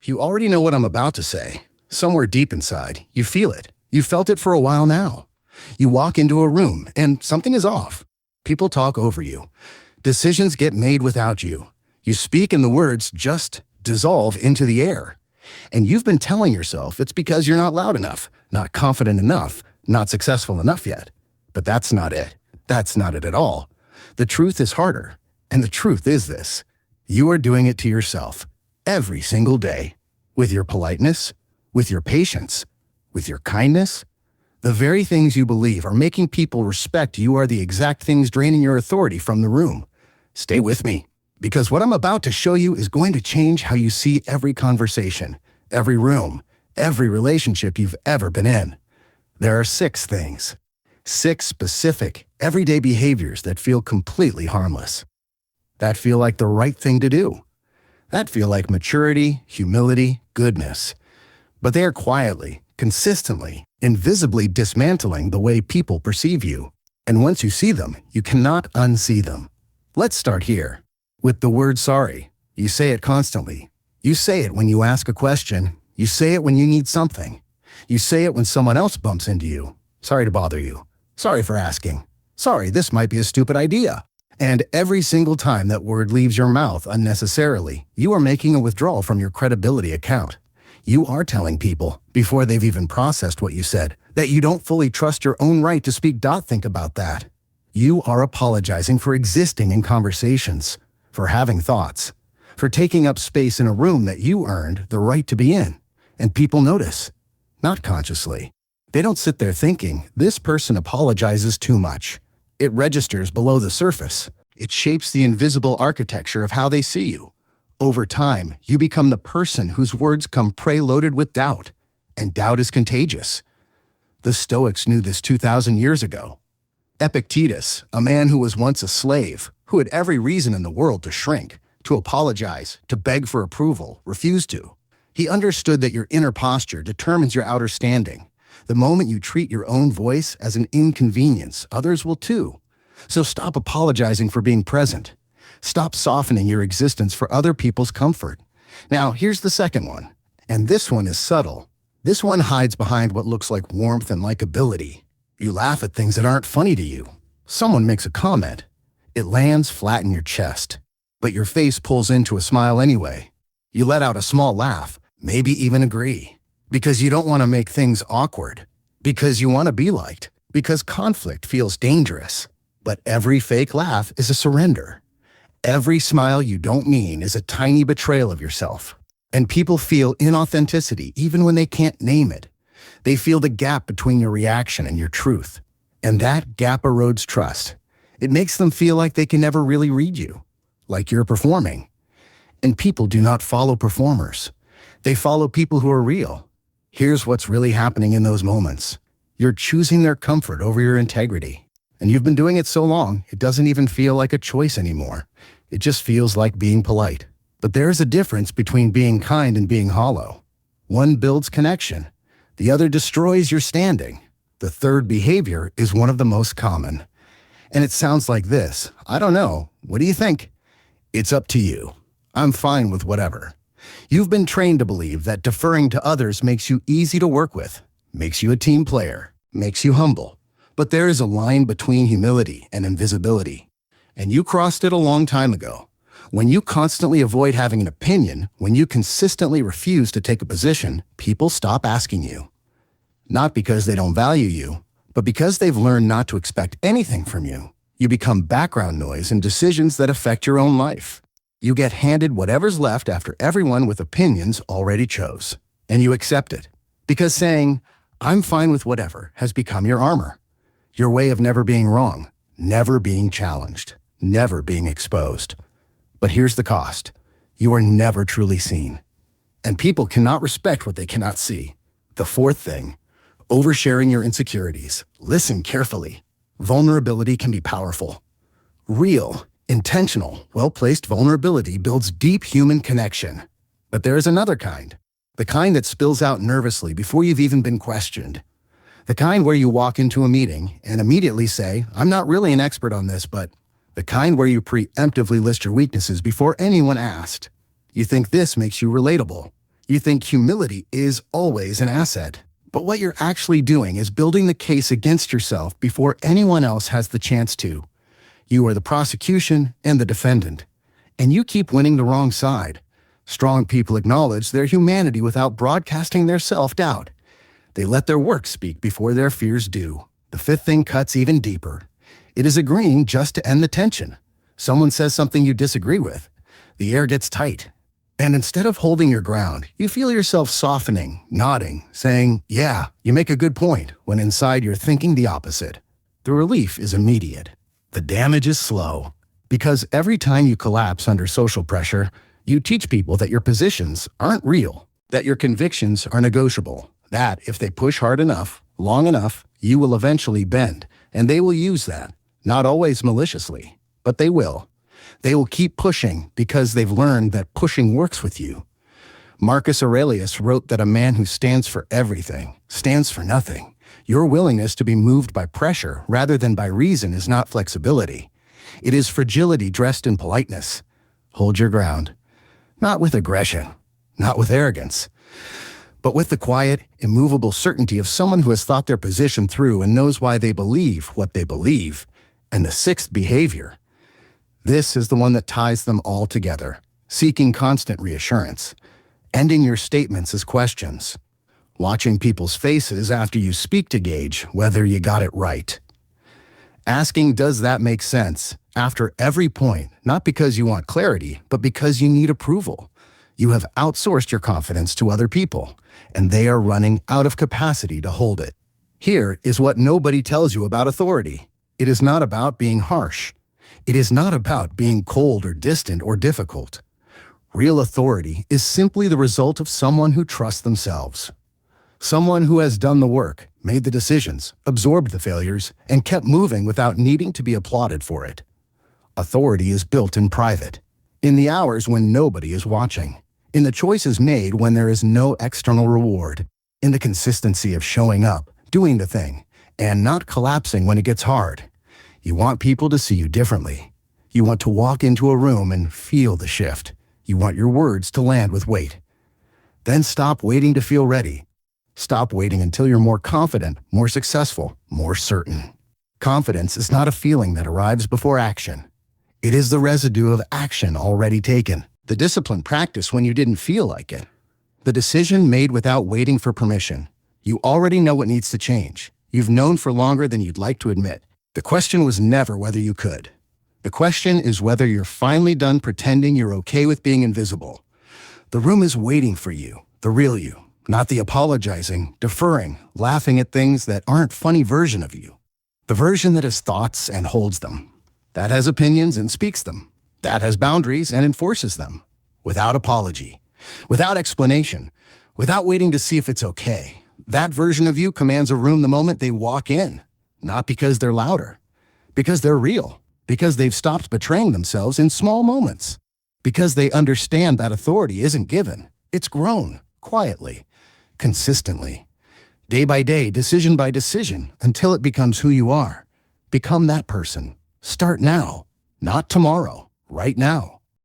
You already know what I'm about to say. Somewhere deep inside, you feel it. You've felt it for a while now. You walk into a room and something is off. People talk over you. Decisions get made without you. You speak and the words just dissolve into the air. And you've been telling yourself it's because you're not loud enough, not confident enough, not successful enough yet. But that's not it. That's not it at all. The truth is harder. And the truth is this. You are doing it to yourself every single day. With your politeness, with your patience, with your kindness. The very things you believe are making people respect you are the exact things draining your authority from the room. Stay with me, because what I'm about to show you is going to change how you see every conversation, every room, every relationship you've ever been in. There are 6 things. 6 specific, everyday behaviors that feel completely harmless. That feel like the right thing to do. That feel like maturity, humility, goodness. But they are quietly, consistently, invisibly dismantling the way people perceive you. And once you see them, you cannot unsee them. Let's start here. With the word sorry. You say it constantly. You say it when you ask a question. You say it when you need something. You say it when someone else bumps into you. Sorry to bother you. Sorry for asking. Sorry, this might be a stupid idea. And every single time that word leaves your mouth unnecessarily, you are making a withdrawal from your credibility account. You are telling people, before they've even processed what you said, that you don't fully trust your own right to speak. Think about that. You are apologizing for existing in conversations, for having thoughts, for taking up space in a room that you earned the right to be in. And people notice, not consciously. They don't sit there thinking, this person apologizes too much. It registers below the surface. It shapes the invisible architecture of how they see you. Over time, you become the person whose words come preloaded with doubt. And doubt is contagious. The Stoics knew this 2,000 years ago. Epictetus, a man who was once a slave, who had every reason in the world to shrink, to apologize, to beg for approval, refused to. He understood that your inner posture determines your outer standing. The moment you treat your own voice as an inconvenience, others will too. So stop apologizing for being present. Stop softening your existence for other people's comfort. Now, here's the second one. And this one is subtle. This one hides behind what looks like warmth and likability. You laugh at things that aren't funny to you. Someone makes a comment. It lands flat in your chest. But your face pulls into a smile anyway. You let out a small laugh, maybe even agree. Because you don't want to make things awkward. Because you want to be liked. Because conflict feels dangerous. But every fake laugh is a surrender. Every smile you don't mean is a tiny betrayal of yourself. And people feel inauthenticity even when they can't name it. They feel the gap between your reaction and your truth. And that gap erodes trust. It makes them feel like they can never really read you. Like you're performing. And people do not follow performers. They follow people who are real. Here's what's really happening in those moments. You're choosing their comfort over your integrity. And you've been doing it so long, it doesn't even feel like a choice anymore. It just feels like being polite. But there's a difference between being kind and being hollow. One builds connection. The other destroys your standing. The third behavior is one of the most common. And it sounds like this. I don't know. What do you think? It's up to you. I'm fine with whatever. You've been trained to believe that deferring to others makes you easy to work with, makes you a team player, makes you humble. But there is a line between humility and invisibility. And you crossed it a long time ago. When you constantly avoid having an opinion, when you consistently refuse to take a position, people stop asking you. Not because they don't value you, but because they've learned not to expect anything from you. You become background noise in decisions that affect your own life. You get handed whatever's left after everyone with opinions already chose. And you accept it. Because saying, I'm fine with whatever, has become your armor. Your way of never being wrong, never being challenged, never being exposed. But here's the cost. You are never truly seen. And people cannot respect what they cannot see. The fourth thing, oversharing your insecurities. Listen carefully. Vulnerability can be powerful. Real, intentional, well-placed vulnerability builds deep human connection. But there is another kind. The kind that spills out nervously before you've even been questioned. The kind where you walk into a meeting and immediately say, I'm not really an expert on this, but the kind where you preemptively list your weaknesses before anyone asked. You think this makes you relatable. You think humility is always an asset. But what you're actually doing is building the case against yourself before anyone else has the chance to. You are the prosecution and the defendant. And you keep winning the wrong side. Strong people acknowledge their humanity without broadcasting their self-doubt. They let their work speak before their fears do. The fifth thing cuts even deeper. It is agreeing just to end the tension. Someone says something you disagree with. The air gets tight. And instead of holding your ground, you feel yourself softening, nodding, saying, "Yeah, you make a good point," when inside you're thinking the opposite. The relief is immediate. The damage is slow. Because every time you collapse under social pressure, you teach people that your positions aren't real, that your convictions are negotiable, that if they push hard enough, long enough, you will eventually bend, and they will use that, not always maliciously, but they will. They will keep pushing because they've learned that pushing works with you. Marcus Aurelius wrote that a man who stands for everything stands for nothing. Your willingness to be moved by pressure rather than by reason is not flexibility. It is fragility dressed in politeness. Hold your ground. Not with aggression, not with arrogance, but with the quiet, immovable certainty of someone who has thought their position through and knows why they believe what they believe. And the sixth behavior. This is the one that ties them all together, seeking constant reassurance, ending your statements as questions, watching people's faces after you speak to gauge whether you got it right. Asking, "Does that make sense?" after every point, not because you want clarity, but because you need approval. You have outsourced your confidence to other people, and they are running out of capacity to hold it. Here is what nobody tells you about authority. It is not about being harsh. It is not about being cold or distant or difficult. Real authority is simply the result of someone who trusts themselves. Someone who has done the work, made the decisions, absorbed the failures, and kept moving without needing to be applauded for it. Authority is built in private, in the hours when nobody is watching, in the choices made when there is no external reward, in the consistency of showing up, doing the thing, and not collapsing when it gets hard. You want people to see you differently. You want to walk into a room and feel the shift. You want your words to land with weight. Then stop waiting to feel ready. Stop waiting until you're more confident, more successful, more certain. Confidence is not a feeling that arrives before action. It is the residue of action already taken. The disciplined practice when you didn't feel like it. The decision made without waiting for permission. You already know what needs to change. You've known for longer than you'd like to admit. The question was never whether you could. The question is whether you're finally done pretending you're okay with being invisible. The room is waiting for you, the real you, not the apologizing, deferring, laughing at things that aren't funny version of you. The version that has thoughts and holds them. That has opinions and speaks them. That has boundaries and enforces them. Without apology. Without explanation. Without waiting to see if it's okay. That version of you commands a room the moment they walk in. Not because they're louder. Because they're real. Because they've stopped betraying themselves in small moments. Because they understand that authority isn't given. It's grown, quietly, consistently. Day by day, decision by decision, until it becomes who you are. Become that person. Start now, not tomorrow, right now.